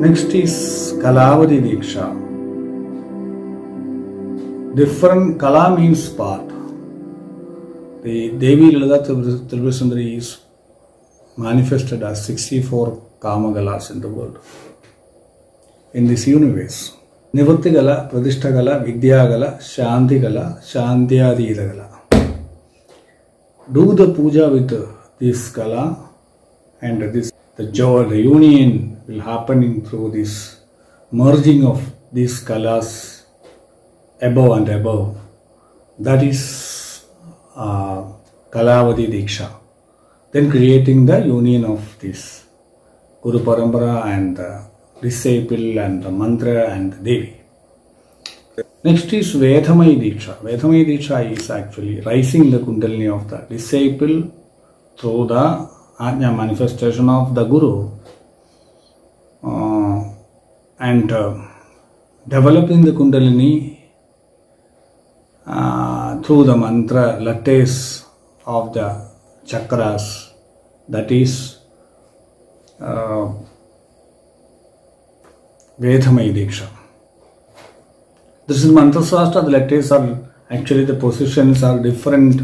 Next is Kalavadi Diksha. Different Kala means part. The Devi Lalita Tripura Sundari is manifested as 64 Kama Galas in the world, in this universe. Nivritti Gala, Pradishta Gala, Vidya Gala, Shanti Gala, Shantyadita Gala. Do the puja with this Gala, and the joy, the union will happen through this merging of these Kalas above and above. That is Kalavadi Diksha. Then creating the union of this Guru Parampara and the disciple and the mantra and the Devi. Next is Vedhamai Diksha. Vedhamai Diksha is actually rising the Kundalini of the disciple through the Ajna manifestation of the Guru and developing the Kundalini through the mantra lattes of the chakras, that is Vedhamai Diksha. This is Mantra Shastra. The lattes are actually, the positions are different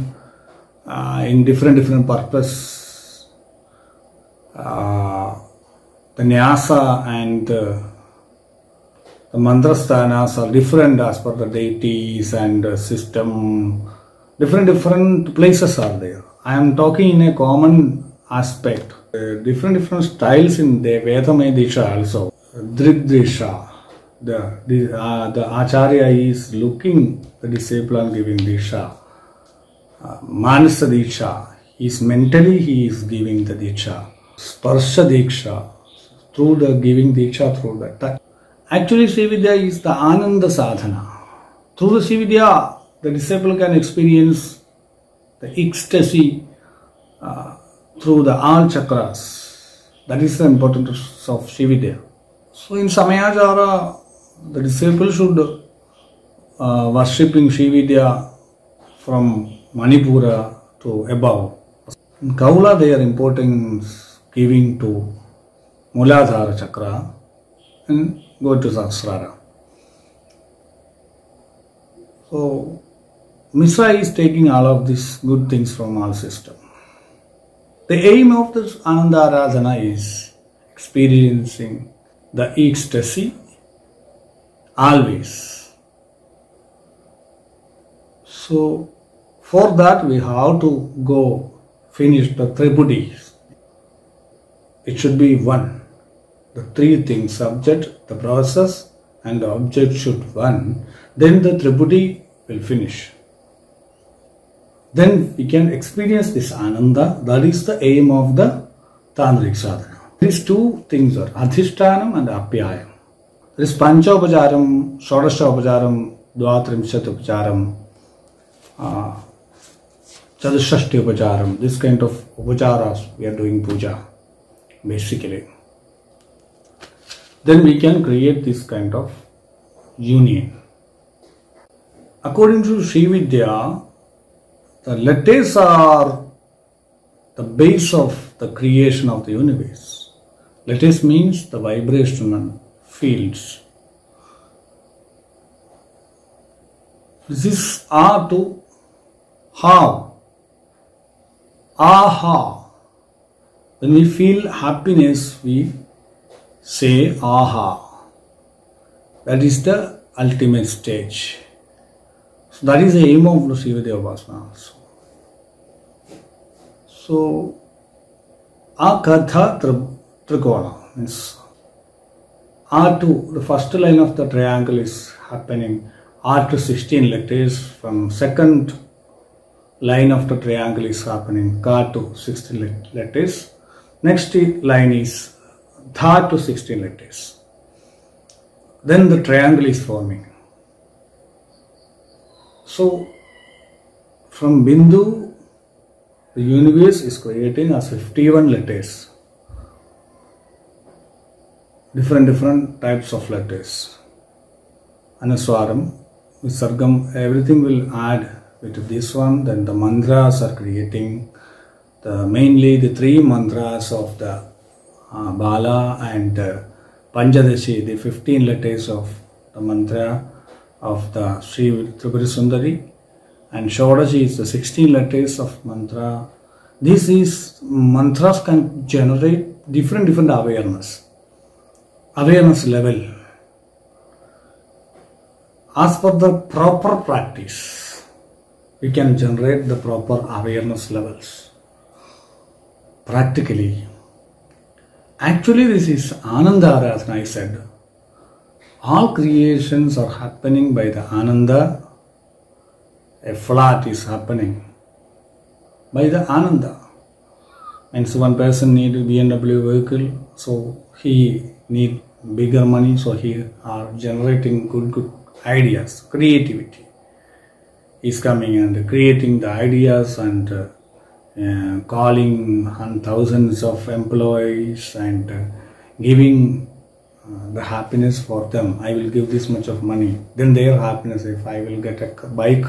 in different purpose. The Nyasa and the Mantra Sthanas are different as per the deities and system. Different places are there. I am talking in a common aspect. Different styles in the Vedhamai Diksha also. Dridrisha. The Acharya is looking the disciple and giving Diksha. Manasa Diksha. He is giving the Diksha. Sparsha Diksha. Through the giving Diksha, through the touch. Actually, Srividya is the Ananda Sadhana. Through the Srividya, the disciple can experience the ecstasy through the all chakras. That is the importance of Srividya. So in Samayajara, the disciple should worshipping Srividya from Manipura to above. In Kaula, they are importing giving to Muladhara Chakra and go to Sahasrara. So Mishra is taking all of these good things from our system. The aim of this Ananda Aradhana is experiencing the ecstasy always. So for that we have to go finish the Tripudi. It should be one. The three things, subject, the process and the object should one. Then the Tripudi will finish. Then we can experience this Ananda. That is the aim of the Tantric Sadhana. These two things are Adhishtanam and Apyayam. There is Panchopacharam, Shodashopacharam, Dvatrimshatopacharam, Chadushashti This kind of upacharas we are doing puja basically. Then we can create this kind of union. According to Srividya, the lattes are the base of the creation of the universe. Lattes means the vibrational fields. This is A to Ha. Aha. When we feel happiness, we say aha. That is the ultimate stage. So that is the aim of the Srividya Upasana also. So Akatha Trikona means R2, the first line of the triangle is happening. R to 16 letters. From second line of the triangle is happening. Ka to 16 letters. Next line is Dha to 16 letters. Then the triangle is forming. So from Bindu, the universe is creating as 51 letters. Different types of letters. Anuswaram, Visargam, everything will add with this one. Then the mantras are creating mainly the three mantras of the Bala and Panchadashi, the 15 letters of the mantra of the Sri Tripura Sundari, and Shodashi is the 16 letters of mantra. This is mantras can generate different awareness level. As per the proper practice, we can generate the proper awareness levels. Practically, actually this is Ananda, as I said. All creations are happening by the Ananda. A flat is happening by the Ananda. And so one person need a BMW vehicle, so he need bigger money, so he are generating good ideas, creativity. He's coming and creating the ideas and calling on thousands of employees and giving the happiness for them. I will give this much of money. Then their happiness, if I will get a bike,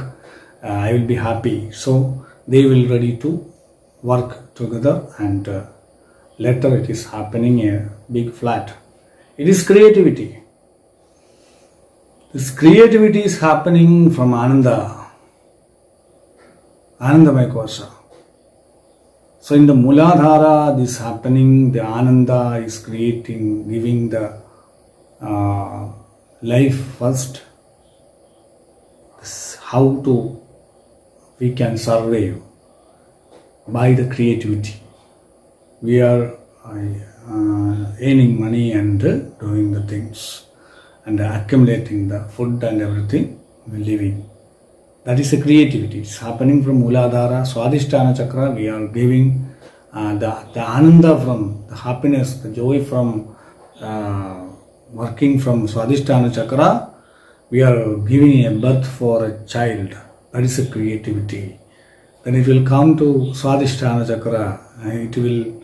I will be happy. So they will ready to work together, and later it is happening a big flat. It is creativity. This creativity is happening from Ananda, Anandamaya Kosha. So in the Muladhara, this happening, the Ananda is creating, giving the life first. This how we can survive by the creativity. We are earning money and doing the things and accumulating the food and everything, living. That is the creativity. It's happening from Muladhara, Swadhisthana Chakra. We are giving the Ananda from the happiness, the joy from working from Swadhisthana Chakra. We are giving a birth for a child. That is a creativity. Then it will come to Swadhisthana Chakra. It will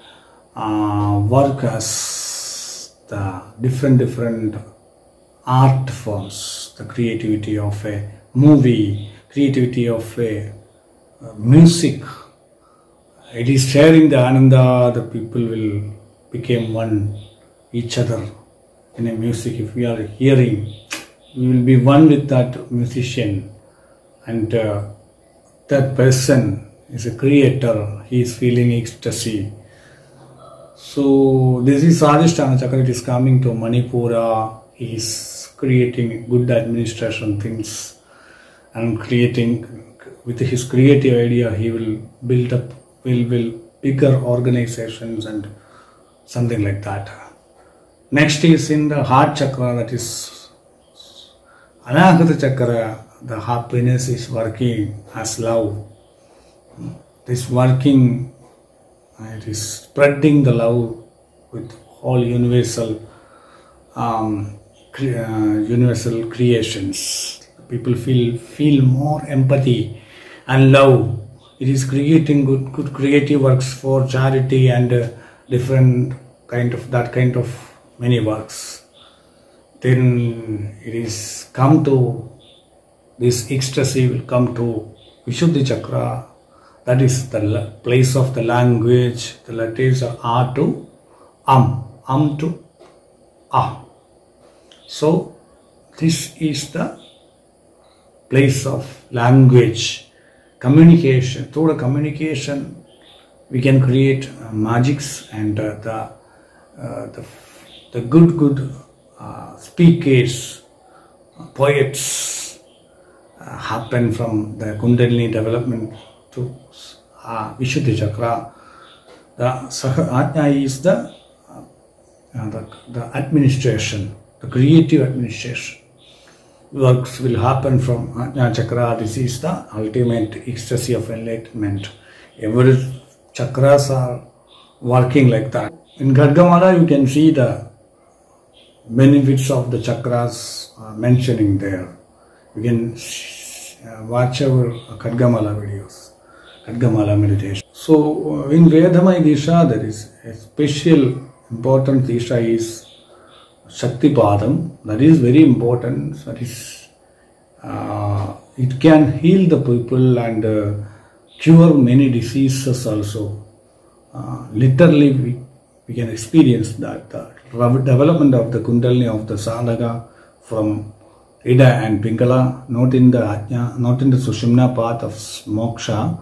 work as the different art forms. The creativity of a movie, creativity of a music. It is sharing the Ananda. The people will become one each other in a music. If we are hearing, we will be one with that musician, and that person is a creator. He is feeling ecstasy. So this is Swadhisthana Chakra. It is coming to Manipura. He is creating good administration things and creating with his creative idea. He will build up will bigger organizations and something like that. Next is in the heart chakra, that is Anahata Chakra. The happiness is working as love. This working, it is spreading the love with all universal creations. People feel more empathy and love. It is creating good creative works for charity and different kind of many works. Then it is come to this ecstasy will come to Vishuddhi Chakra. That is the place of the language. The letters are A to to A. So this is the place of language, communication. Through the communication, we can create magics, and the good speakers, poets happen from the Kundalini development to Vishuddhi Chakra. The Ajna is the administration, the creative administration. Works will happen from Ajna Chakra. This is the ultimate ecstasy of enlightenment. Every chakras are working like that. In Khargamala, you can see the benefits of the chakras mentioning there. You can watch our Khargamala videos, Khargamala meditation. So in Vedamaya Disha, there is a special important Disha is Shaktipadam. That is very important. That is, it can heal the people and cure many diseases also. Literally, we can experience that development of the Kundalini of the sadhaka from Ida and Pingala, not in the Ajna, not in the Sushumna path of moksha.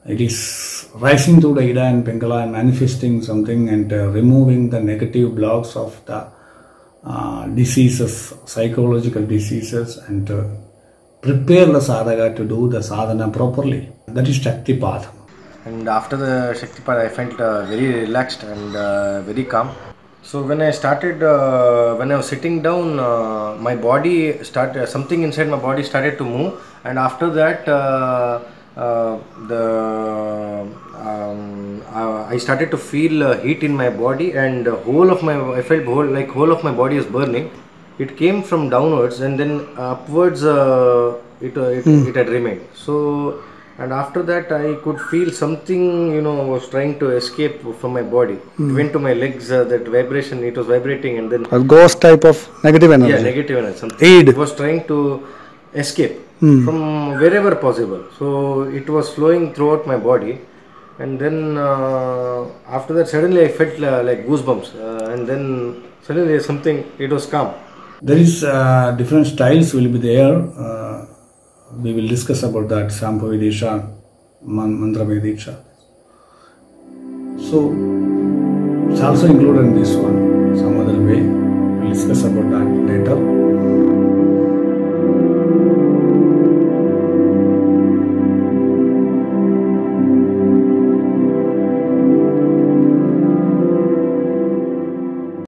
It is rising through the Ida and Pingala and manifesting something and removing the negative blocks of the diseases, psychological diseases, and prepare the sadhaka to do the sadhana properly. That is Shaktipat. And after the Shaktipat, I felt very relaxed and very calm. So when I started, when I was sitting down, my body started, something inside my body started to move, and after that, I started to feel heat in my body, and I felt whole of my body is burning. It came from downwards, and then upwards, it had remained. So. And after that, I could feel something, was trying to escape from my body. It went to my legs, that vibration, it was vibrating, and then... A ghost type of negative energy. Yeah, negative energy. Something. Aid. It was trying to escape from wherever possible. So, it was flowing throughout my body. And then, after that, suddenly I felt like goosebumps. And then, suddenly it was calm. There is different styles will be there. We will discuss about that, Shambhavi Diksha, Mantramaya Diksha. So, it's also included in this one, some other way. We'll discuss about that.